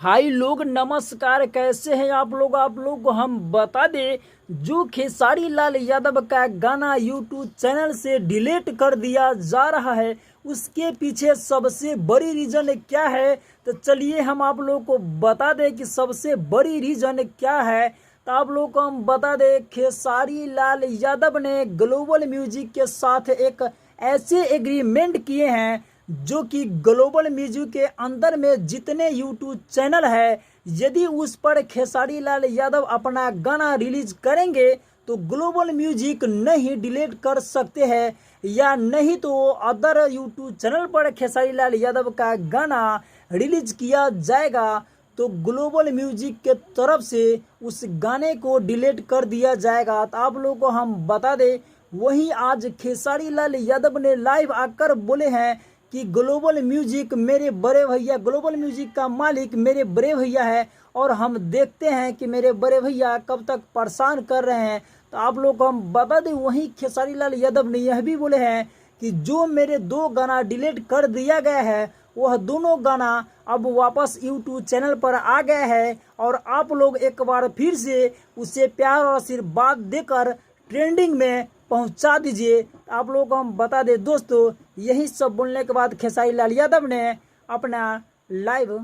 हाय लोग, नमस्कार। कैसे हैं आप लोग को हम बता दें, जो खेसारी लाल यादव का गाना यूट्यूब चैनल से डिलीट कर दिया जा रहा है, उसके पीछे सबसे बड़ी रीजन क्या है। तो चलिए हम आप लोग को बता दें कि सबसे बड़ी रीजन क्या है। तो आप लोग को हम बता दें, खेसारी लाल यादव ने ग्लोबल म्यूजिक के साथ एक ऐसे एग्रीमेंट किए हैं जो कि ग्लोबल म्यूजिक के अंदर में जितने यूट्यूब चैनल है, यदि उस पर खेसारी लाल यादव अपना गाना रिलीज करेंगे तो ग्लोबल म्यूजिक नहीं डिलीट कर सकते हैं, या नहीं तो अदर यूट्यूब चैनल पर खेसारी लाल यादव का गाना रिलीज किया जाएगा तो ग्लोबल म्यूजिक के तरफ से उस गाने को डिलीट कर दिया जाएगा। तो आप लोगों को हम बता दें, वहीं आज खेसारी लाल यादव ने लाइव आकर बोले हैं कि ग्लोबल म्यूजिक मेरे बड़े भैया, ग्लोबल म्यूजिक का मालिक मेरे बड़े भैया है और हम देखते हैं कि मेरे बड़े भैया कब तक परेशान कर रहे हैं। तो आप लोग को हम बता दें, वहीं खेसारी लाल यादव ने यह भी बोले हैं कि जो मेरे 2 गाना डिलीट कर दिया गया है, वह दोनों गाना अब वापस यूट्यूब चैनल पर आ गया है और आप लोग एक बार फिर से उसे प्यार और आशीर्वाद देकर ट्रेंडिंग में पहुंचा दीजिए। आप लोगों को हम बता दें दोस्तों, यही सब बोलने के बाद खेसारी लाल यादव ने अपना लाइव